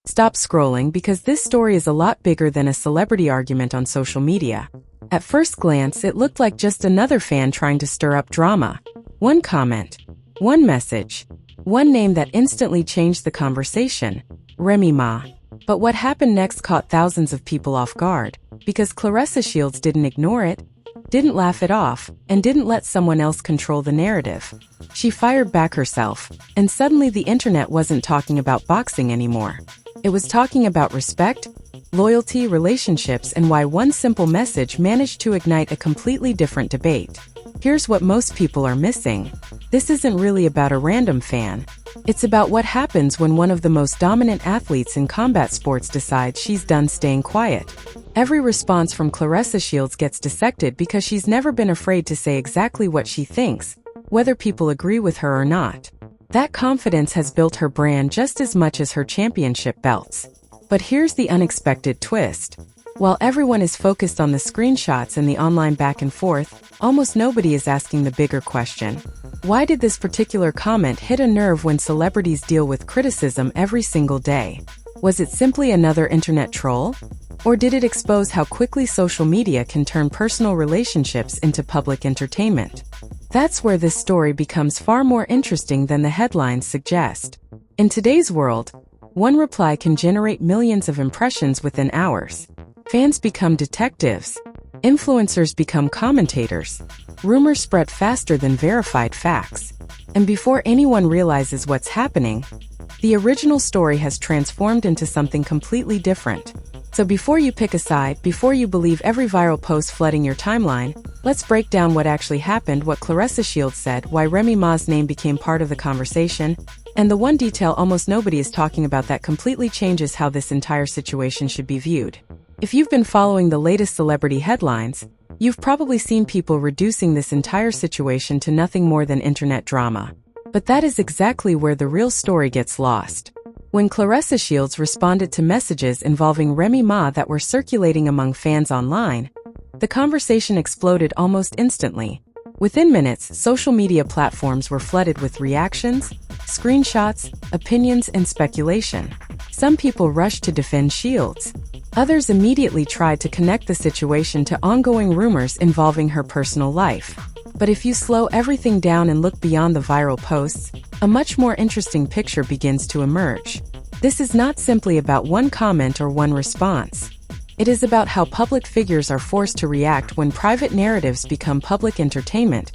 Stop scrolling because this story is a lot bigger than a celebrity argument on social media. At first glance, it looked like just another fan trying to stir up drama. One comment, one message, one name that instantly changed the conversation: Remy Ma. But what happened next caught thousands of people off guard, because Claressa Shields didn't ignore it, didn't laugh it off, and didn't let someone else control the narrative. She fired back herself, and suddenly the internet wasn't talking about boxing anymore. It was talking about respect, loyalty, relationships, and why one simple message managed to ignite a completely different debate. Here's what most people are missing. This isn't really about a random fan. It's about what happens when one of the most dominant athletes in combat sports decides she's done staying quiet. Every response from Claressa Shields gets dissected because she's never been afraid to say exactly what she thinks, whether people agree with her or not. That confidence has built her brand just as much as her championship belts. But here's the unexpected twist. While everyone is focused on the screenshots and the online back and forth, almost nobody is asking the bigger question. Why did this particular comment hit a nerve when celebrities deal with criticism every single day? Was it simply another internet troll? Or did it expose how quickly social media can turn personal relationships into public entertainment? That's where this story becomes far more interesting than the headlines suggest. In today's world, one reply can generate millions of impressions within hours. Fans become detectives. Influencers become commentators. Rumors spread faster than verified facts. And before anyone realizes what's happening, the original story has transformed into something completely different. So before you pick a side, before you believe every viral post flooding your timeline, let's break down what actually happened, what Claressa Shields said, why Remy Ma's name became part of the conversation, and the one detail almost nobody is talking about that completely changes how this entire situation should be viewed. If you've been following the latest celebrity headlines, you've probably seen people reducing this entire situation to nothing more than internet drama. But that is exactly where the real story gets lost. When Claressa Shields responded to messages involving Remy Ma that were circulating among fans online, the conversation exploded almost instantly. Within minutes, social media platforms were flooded with reactions, screenshots, opinions, and speculation. Some people rushed to defend Shields. Others immediately tried to connect the situation to ongoing rumors involving her personal life. But if you slow everything down and look beyond the viral posts, a much more interesting picture begins to emerge. This is not simply about one comment or one response. It is about how public figures are forced to react when private narratives become public entertainment,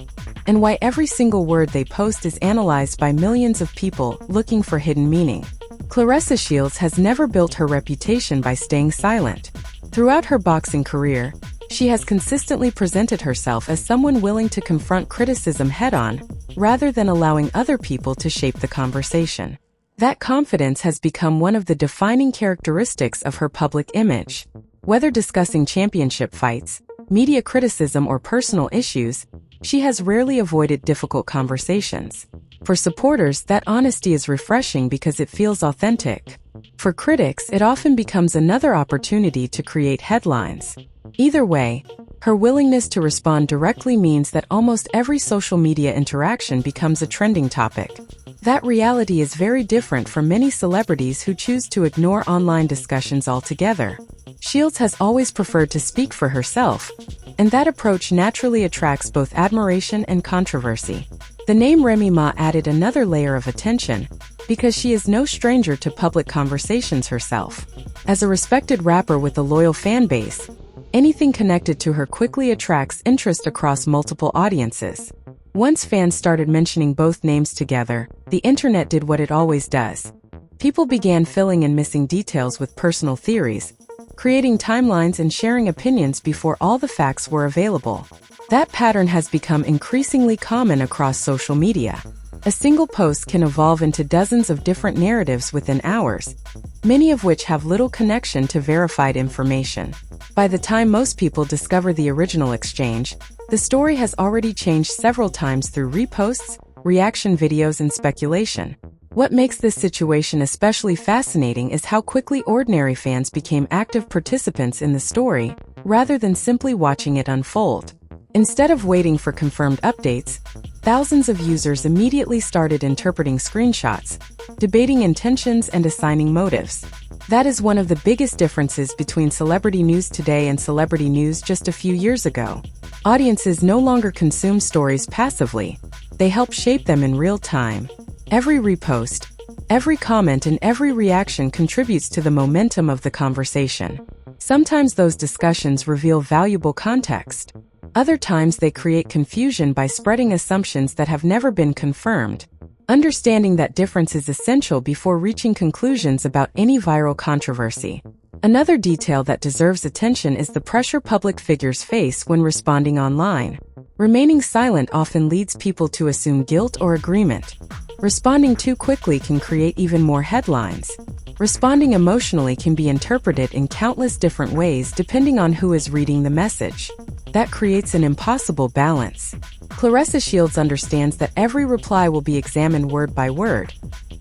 and why every single word they post is analyzed by millions of people looking for hidden meaning. Claressa Shields has never built her reputation by staying silent. Throughout her boxing career, she has consistently presented herself as someone willing to confront criticism head-on, rather than allowing other people to shape the conversation. That confidence has become one of the defining characteristics of her public image. Whether discussing championship fights, media criticism, or personal issues, she has rarely avoided difficult conversations. For supporters, that honesty is refreshing because it feels authentic. For critics, it often becomes another opportunity to create headlines. Either way, her willingness to respond directly means that almost every social media interaction becomes a trending topic. That reality is very different from many celebrities who choose to ignore online discussions altogether. Shields has always preferred to speak for herself, and that approach naturally attracts both admiration and controversy. The name Remy Ma added another layer of attention, because she is no stranger to public conversations herself. As a respected rapper with a loyal fan base, anything connected to her quickly attracts interest across multiple audiences. Once fans started mentioning both names together, the internet did what it always does. People began filling in missing details with personal theories, creating timelines and sharing opinions before all the facts were available. That pattern has become increasingly common across social media. A single post can evolve into dozens of different narratives within hours, many of which have little connection to verified information. By the time most people discover the original exchange, the story has already changed several times through reposts, reaction videos, and speculation. What makes this situation especially fascinating is how quickly ordinary fans became active participants in the story, rather than simply watching it unfold. Instead of waiting for confirmed updates, thousands of users immediately started interpreting screenshots, debating intentions and assigning motives. That is one of the biggest differences between celebrity news today and celebrity news just a few years ago. Audiences no longer consume stories passively. They help shape them in real time. Every repost, every comment and every reaction contributes to the momentum of the conversation. Sometimes those discussions reveal valuable context. Other times they create confusion by spreading assumptions that have never been confirmed. Understanding that difference is essential before reaching conclusions about any viral controversy. Another detail that deserves attention is the pressure public figures face when responding online. Remaining silent often leads people to assume guilt or agreement. Responding too quickly can create even more headlines. Responding emotionally can be interpreted in countless different ways depending on who is reading the message. That creates an impossible balance. Claressa Shields understands that every reply will be examined word by word.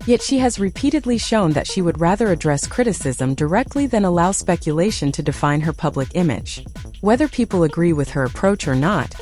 Yet she has repeatedly shown that she would rather address criticism directly than allow speculation to define her public image. Whether people agree with her approach or not,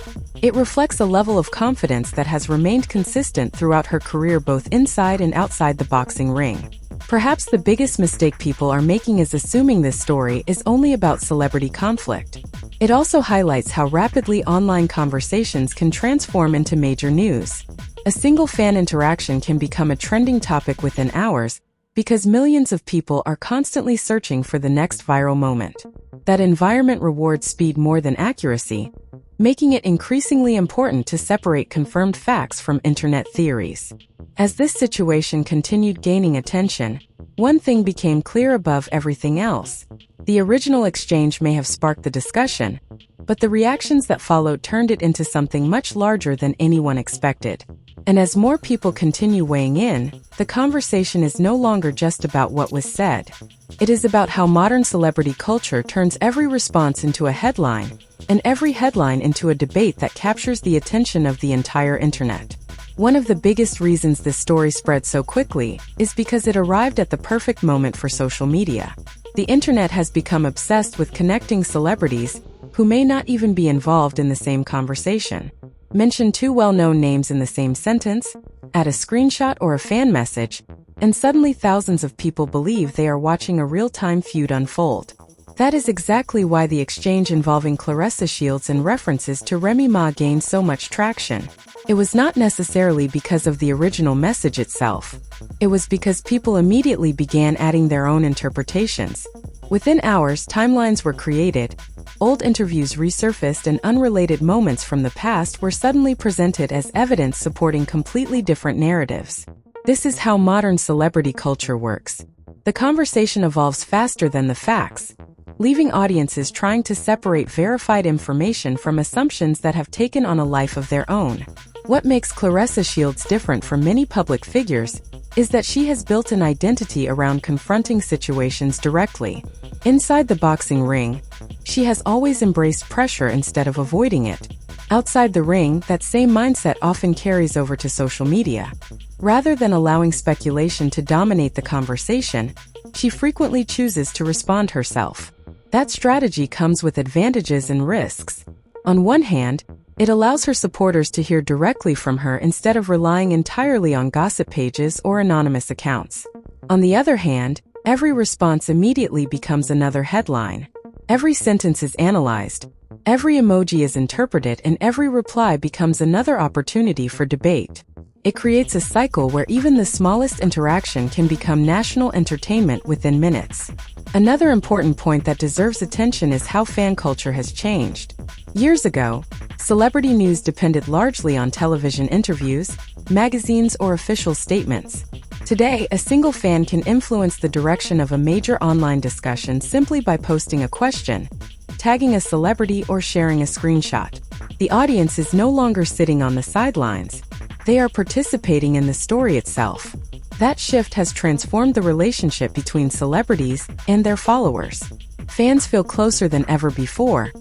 it reflects a level of confidence that has remained consistent throughout her career both inside and outside the boxing ring. Perhaps the biggest mistake people are making is assuming this story is only about celebrity conflict. It also highlights how rapidly online conversations can transform into major news. A single fan interaction can become a trending topic within hours because millions of people are constantly searching for the next viral moment. That environment rewards speed more than accuracy, making it increasingly important to separate confirmed facts from internet theories. As this situation continued gaining attention, one thing became clear above everything else. The original exchange may have sparked the discussion, but the reactions that followed turned it into something much larger than anyone expected. And as more people continue weighing in, the conversation is no longer just about what was said. It is about how modern celebrity culture turns every response into a headline, and every headline into a debate that captures the attention of the entire internet. One of the biggest reasons this story spread so quickly is because it arrived at the perfect moment for social media. The internet has become obsessed with connecting celebrities who may not even be involved in the same conversation. Mention two well-known names in the same sentence, add a screenshot or a fan message, and suddenly thousands of people believe they are watching a real-time feud unfold. That is exactly why the exchange involving Claressa Shields and references to Remy gained so much traction. It was not necessarily because of the original message itself. It was because people immediately began adding their own interpretations. Within hours, timelines were created, old interviews resurfaced, and unrelated moments from the past were suddenly presented as evidence supporting completely different narratives. This is how modern celebrity culture works. The conversation evolves faster than the facts, leaving audiences trying to separate verified information from assumptions that have taken on a life of their own. What makes Claressa Shields different from many public figures is that she has built an identity around confronting situations directly. Inside the boxing ring, she has always embraced pressure instead of avoiding it. Outside the ring, that same mindset often carries over to social media. Rather than allowing speculation to dominate the conversation, she frequently chooses to respond herself. That strategy comes with advantages and risks. On one hand, it allows her supporters to hear directly from her instead of relying entirely on gossip pages or anonymous accounts. On the other hand, every response immediately becomes another headline. Every sentence is analyzed, every emoji is interpreted, and every reply becomes another opportunity for debate. It creates a cycle where even the smallest interaction can become national entertainment within minutes. Another important point that deserves attention is how fan culture has changed. Years ago, celebrity news depended largely on television interviews, magazines, or official statements. Today, a single fan can influence the direction of a major online discussion simply by posting a question, tagging a celebrity, or sharing a screenshot. The audience is no longer sitting on the sidelines. They are participating in the story itself. That shift has transformed the relationship between celebrities and their followers. Fans feel closer than ever before,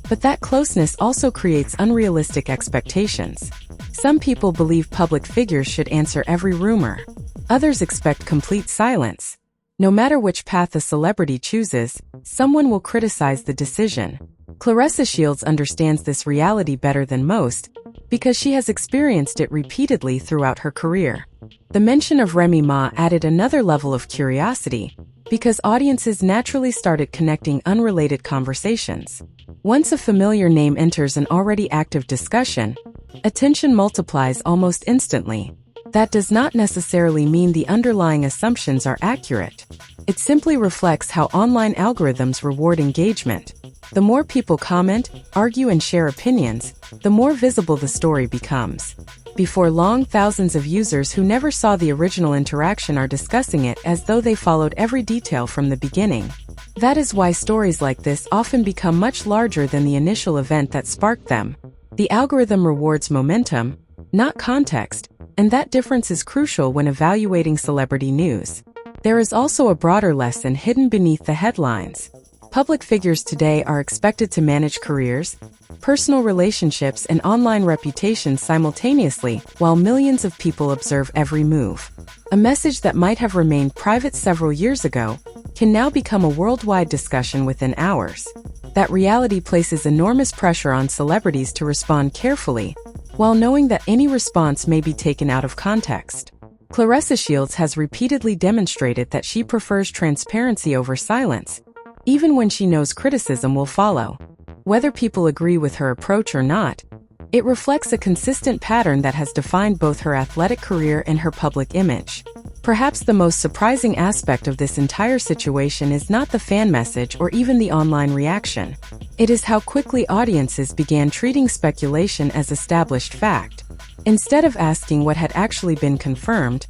but that closeness also creates unrealistic expectations. Some people believe public figures should answer every rumor. Others expect complete silence. No matter which path a celebrity chooses, someone will criticize the decision. Claressa Shields understands this reality better than most because she has experienced it repeatedly throughout her career. The mention of Remy Ma added another level of curiosity because audiences naturally started connecting unrelated conversations. Once a familiar name enters an already active discussion, attention multiplies almost instantly. That does not necessarily mean the underlying assumptions are accurate. It simply reflects how online algorithms reward engagement. The more people comment, argue, and share opinions, the more visible the story becomes. Before long, thousands of users who never saw the original interaction are discussing it as though they followed every detail from the beginning. That is why stories like this often become much larger than the initial event that sparked them. The algorithm rewards momentum, not context, and that difference is crucial when evaluating celebrity news. There is also a broader lesson hidden beneath the headlines. Public figures today are expected to manage careers, personal relationships, and online reputations simultaneously, while millions of people observe every move. A message that might have remained private several years ago can now become a worldwide discussion within hours. That reality places enormous pressure on celebrities to respond carefully, while knowing that any response may be taken out of context. Claressa Shields has repeatedly demonstrated that she prefers transparency over silence, even when she knows criticism will follow. Whether people agree with her approach or not, it reflects a consistent pattern that has defined both her athletic career and her public image. Perhaps the most surprising aspect of this entire situation is not the fan message or even the online reaction. It is how quickly audiences began treating speculation as established fact. Instead of asking what had actually been confirmed,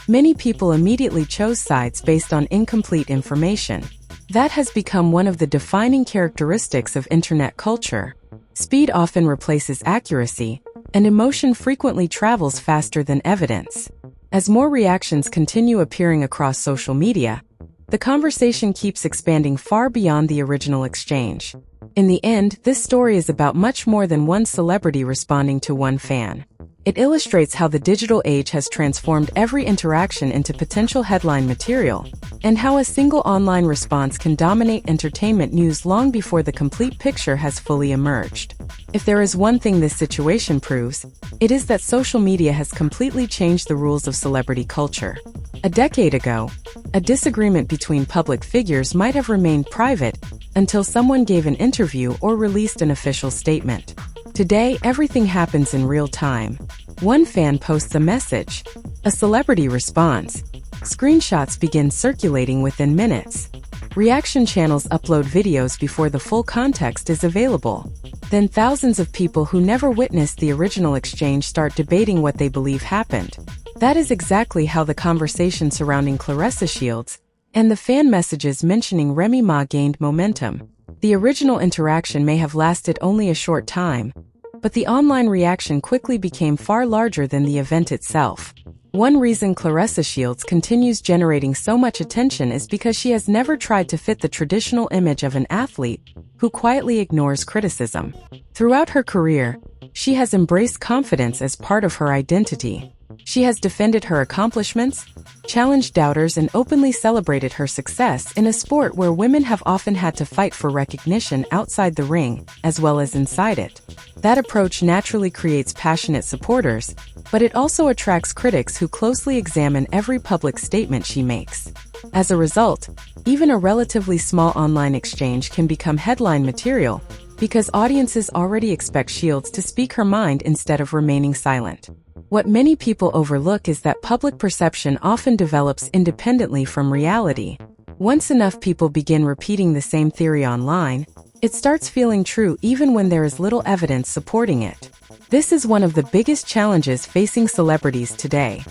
many people immediately chose sides based on incomplete information. That has become one of the defining characteristics of internet culture. Speed often replaces accuracy, and emotion frequently travels faster than evidence. As more reactions continue appearing across social media, the conversation keeps expanding far beyond the original exchange. In the end, this story is about much more than one celebrity responding to one fan. It illustrates how the digital age has transformed every interaction into potential headline material, and how a single online response can dominate entertainment news long before the complete picture has fully emerged. If there is one thing this situation proves, it is that social media has completely changed the rules of celebrity culture. A decade ago, a disagreement between public figures might have remained private until someone gave an interview or released an official statement. Today, everything happens in real time. One fan posts a message, a celebrity responds, screenshots begin circulating within minutes. Reaction channels upload videos before the full context is available. Then thousands of people who never witnessed the original exchange start debating what they believe happened. That is exactly how the conversation surrounding Claressa Shields and the fan messages mentioning Remy Ma gained momentum. The original interaction may have lasted only a short time, but the online reaction quickly became far larger than the event itself. One reason Claressa Shields continues generating so much attention is because she has never tried to fit the traditional image of an athlete who quietly ignores criticism. Throughout her career, she has embraced confidence as part of her identity. She has defended her accomplishments, challenged doubters, and openly celebrated her success in a sport where women have often had to fight for recognition outside the ring, as well as inside it. That approach naturally creates passionate supporters, but it also attracts critics who closely examine every public statement she makes. As a result, even a relatively small online exchange can become headline material because audiences already expect Shields to speak her mind instead of remaining silent. What many people overlook is that public perception often develops independently from reality. Once enough people begin repeating the same theory online, it starts feeling true even when there is little evidence supporting it. This is one of the biggest challenges facing celebrities today.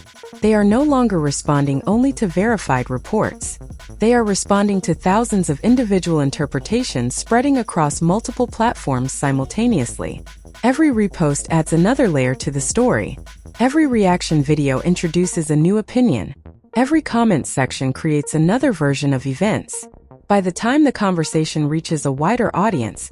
They are no longer responding only to verified reports. They are responding to thousands of individual interpretations spreading across multiple platforms simultaneously. Every repost adds another layer to the story. Every reaction video introduces a new opinion. Every comment section creates another version of events. By the time the conversation reaches a wider audience,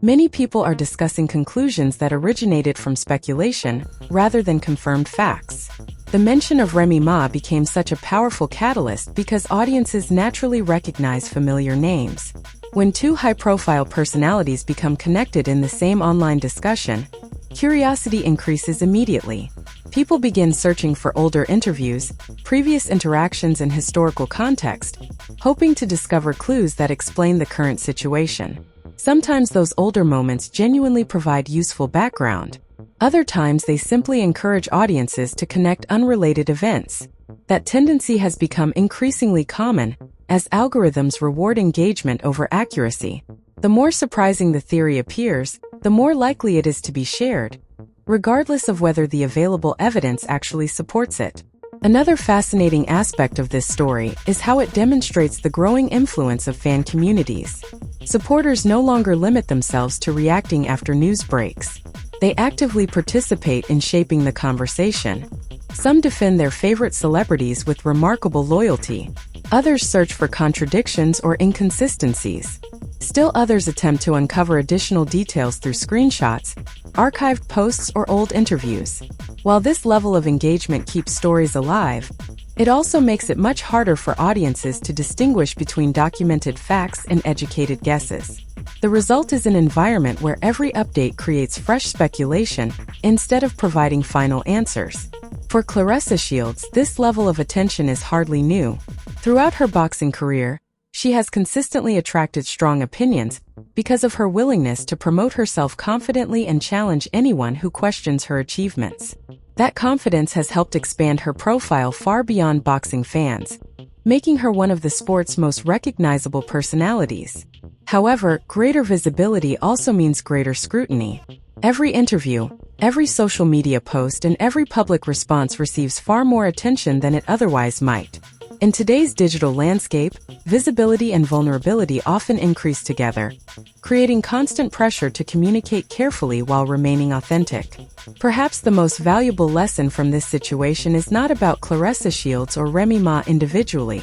many people are discussing conclusions that originated from speculation rather than confirmed facts. The mention of Remy Ma became such a powerful catalyst because audiences naturally recognize familiar names. When two high-profile personalities become connected in the same online discussion, curiosity increases immediately. People begin searching for older interviews, previous interactions, and historical context, hoping to discover clues that explain the current situation. Sometimes those older moments genuinely provide useful background. Other times they simply encourage audiences to connect unrelated events. That tendency has become increasingly common as algorithms reward engagement over accuracy. The more surprising the theory appears, the more likely it is to be shared, regardless of whether the available evidence actually supports it. Another fascinating aspect of this story is how it demonstrates the growing influence of fan communities. Supporters no longer limit themselves to reacting after news breaks. They actively participate in shaping the conversation. Some defend their favorite celebrities with remarkable loyalty. Others search for contradictions or inconsistencies. Still others attempt to uncover additional details through screenshots, archived posts, or old interviews. While this level of engagement keeps stories alive, it also makes it much harder for audiences to distinguish between documented facts and educated guesses. The result is an environment where every update creates fresh speculation instead of providing final answers. For Claressa Shields, this level of attention is hardly new. Throughout her boxing career, she has consistently attracted strong opinions because of her willingness to promote herself confidently and challenge anyone who questions her achievements. That confidence has helped expand her profile far beyond boxing fans, making her one of the sport's most recognizable personalities. However, greater visibility also means greater scrutiny. Every interview, every social media post, and every public response receives far more attention than it otherwise might. In today's digital landscape, visibility and vulnerability often increase together, creating constant pressure to communicate carefully while remaining authentic. Perhaps the most valuable lesson from this situation is not about Claressa Shields or Remy Ma individually.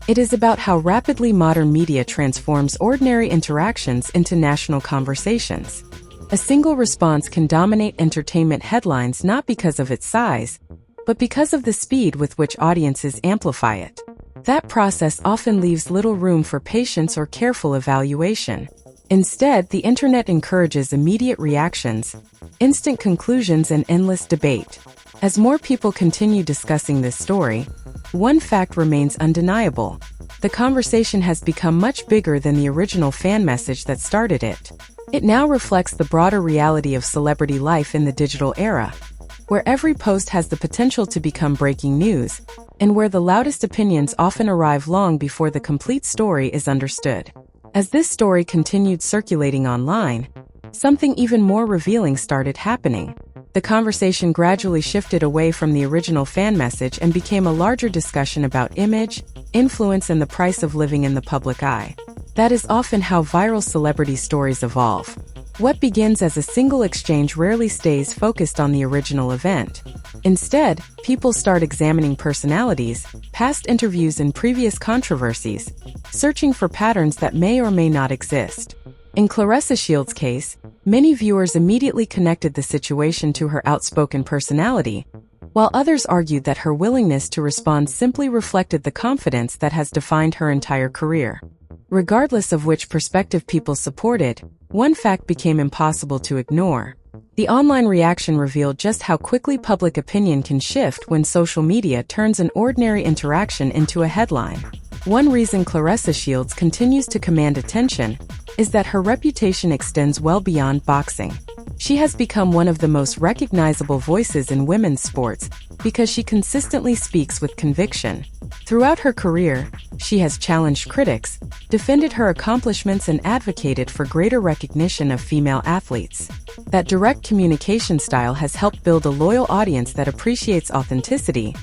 It is about how rapidly modern media transforms ordinary interactions into national conversations. A single response can dominate entertainment headlines not because of its size, but because of the speed with which audiences amplify it. That process often leaves little room for patience or careful evaluation. Instead, the internet encourages immediate reactions, instant conclusions, and endless debate. As more people continue discussing this story, one fact remains undeniable. The conversation has become much bigger than the original fan message that started it. It now reflects the broader reality of celebrity life in the digital era, where every post has the potential to become breaking news, and where the loudest opinions often arrive long before the complete story is understood. As this story continued circulating online, something even more revealing started happening. The conversation gradually shifted away from the original fan message and became a larger discussion about image, influence, and the price of living in the public eye. That is often how viral celebrity stories evolve. What begins as a single exchange rarely stays focused on the original event. Instead, people start examining personalities, past interviews, and previous controversies, searching for patterns that may or may not exist. In Claressa Shields' case, many viewers immediately connected the situation to her outspoken personality, while others argued that her willingness to respond simply reflected the confidence that has defined her entire career. Regardless of which perspective people supported, one fact became impossible to ignore. The online reaction revealed just how quickly public opinion can shift when social media turns an ordinary interaction into a headline. One reason Claressa Shields continues to command attention is that her reputation extends well beyond boxing. She has become one of the most recognizable voices in women's sports because she consistently speaks with conviction. Throughout her career, she has challenged critics, defended her accomplishments, and advocated for greater recognition of female athletes. That direct communication style has helped build a loyal audience that appreciates authenticity,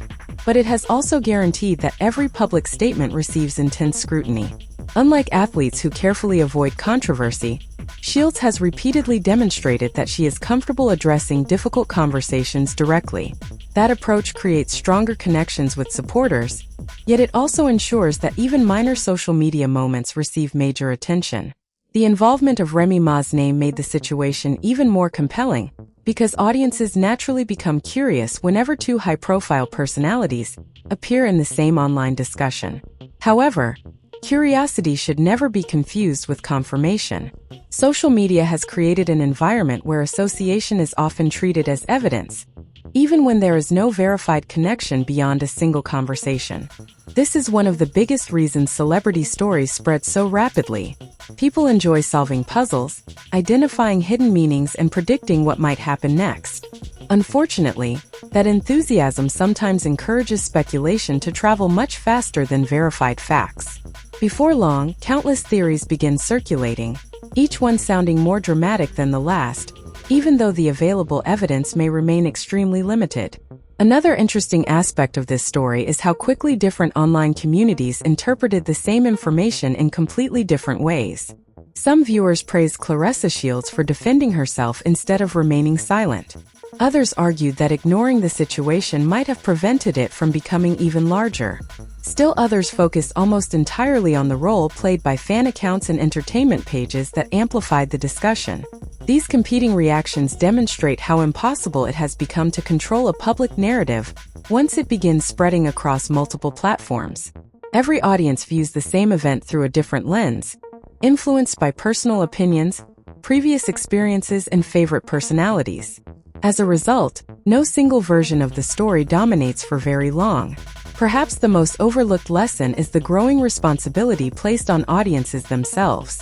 but it has also guaranteed that every public statement receives intense scrutiny. Unlike athletes who carefully avoid controversy, Shields has repeatedly demonstrated that she is comfortable addressing difficult conversations directly. That approach creates stronger connections with supporters, yet it also ensures that even minor social media moments receive major attention. The involvement of Remy Ma's name made the situation even more compelling, because audiences naturally become curious whenever two high-profile personalities appear in the same online discussion. However, curiosity should never be confused with confirmation. Social media has created an environment where association is often treated as evidence, even when there is no verified connection beyond a single conversation. This is one of the biggest reasons celebrity stories spread so rapidly. People enjoy solving puzzles, identifying hidden meanings, and predicting what might happen next. Unfortunately, that enthusiasm sometimes encourages speculation to travel much faster than verified facts. Before long, countless theories begin circulating, each one sounding more dramatic than the last, even though the available evidence may remain extremely limited. Another interesting aspect of this story is how quickly different online communities interpreted the same information in completely different ways. Some viewers praised Claressa Shields for defending herself instead of remaining silent. Others argued that ignoring the situation might have prevented it from becoming even larger. Still others focused almost entirely on the role played by fan accounts and entertainment pages that amplified the discussion. These competing reactions demonstrate how impossible it has become to control a public narrative once it begins spreading across multiple platforms. Every audience views the same event through a different lens, influenced by personal opinions, previous experiences, and favorite personalities. As a result, no single version of the story dominates for very long. Perhaps the most overlooked lesson is the growing responsibility placed on audiences themselves.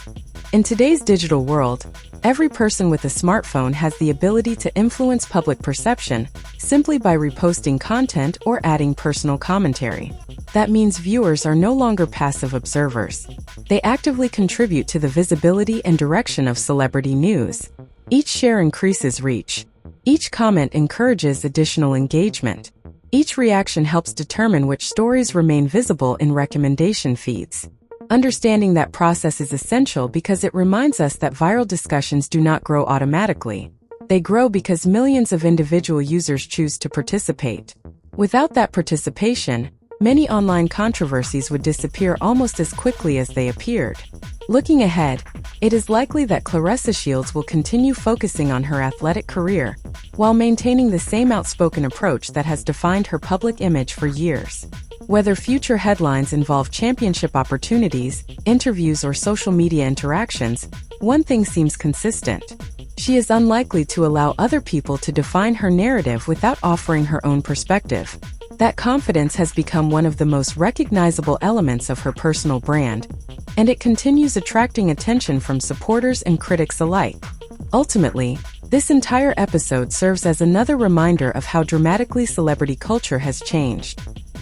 In today's digital world, every person with a smartphone has the ability to influence public perception simply by reposting content or adding personal commentary. That means viewers are no longer passive observers. They actively contribute to the visibility and direction of celebrity news. Each share increases reach. Each comment encourages additional engagement. Each reaction helps determine which stories remain visible in recommendation feeds. Understanding that process is essential because it reminds us that viral discussions do not grow automatically. They grow because millions of individual users choose to participate. Without that participation, many online controversies would disappear almost as quickly as they appeared. Looking ahead, it is likely that Claressa Shields will continue focusing on her athletic career, while maintaining the same outspoken approach that has defined her public image for years. Whether future headlines involve championship opportunities, interviews, or social media interactions, one thing seems consistent. She is unlikely to allow other people to define her narrative without offering her own perspective. That confidence has become one of the most recognizable elements of her personal brand, and it continues attracting attention from supporters and critics alike. Ultimately, this entire episode serves as another reminder of how dramatically celebrity culture has changed.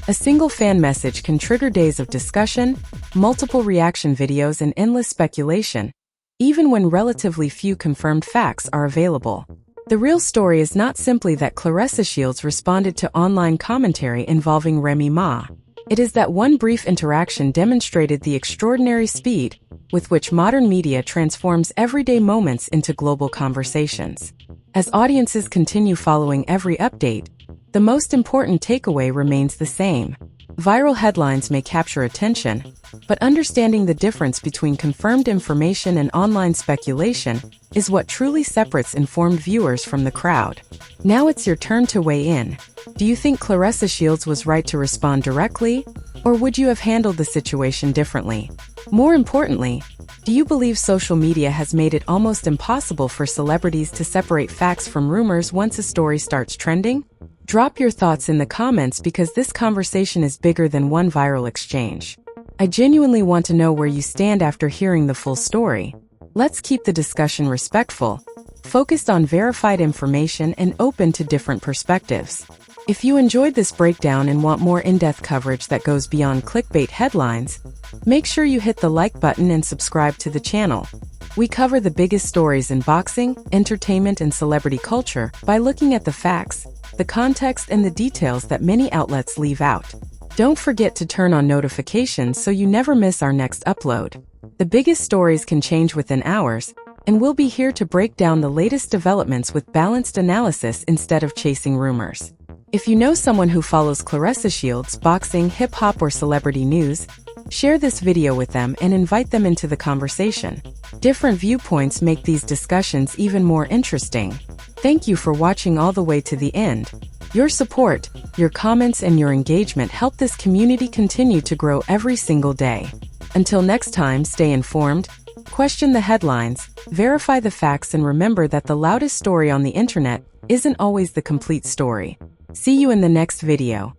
A single fan message can trigger days of discussion, multiple reaction videos, and endless speculation, even when relatively few confirmed facts are available. The real story is not simply that Claressa Shields responded to online commentary involving Remy Ma. It is that one brief interaction demonstrated the extraordinary speed with which modern media transforms everyday moments into global conversations. As audiences continue following every update, the most important takeaway remains the same. Viral headlines may capture attention, but understanding the difference between confirmed information and online speculation is what truly separates informed viewers from the crowd. Now it's your turn to weigh in. Do you think Claressa Shields was right to respond directly, or would you have handled the situation differently? More importantly, do you believe social media has made it almost impossible for celebrities to separate facts from rumors once a story starts trending? Drop your thoughts in the comments because this conversation is bigger than one viral exchange. I genuinely want to know where you stand after hearing the full story. Let's keep the discussion respectful, focused on verified information, and open to different perspectives. If you enjoyed this breakdown and want more in-depth coverage that goes beyond clickbait headlines, make sure you hit the like button and subscribe to the channel. We cover the biggest stories in boxing, entertainment, and celebrity culture by looking at the facts, the context, and the details that many outlets leave out. Don't forget to turn on notifications so you never miss our next upload. The biggest stories can change within hours, and we'll be here to break down the latest developments with balanced analysis instead of chasing rumors. If you know someone who follows Claressa Shields, boxing, hip-hop, or celebrity news, share this video with them and invite them into the conversation. Different viewpoints make these discussions even more interesting. Thank you for watching all the way to the end. Your support, your comments, and your engagement help this community continue to grow every single day. Until next time, stay informed, question the headlines, verify the facts, and remember that the loudest story on the internet isn't always the complete story. See you in the next video.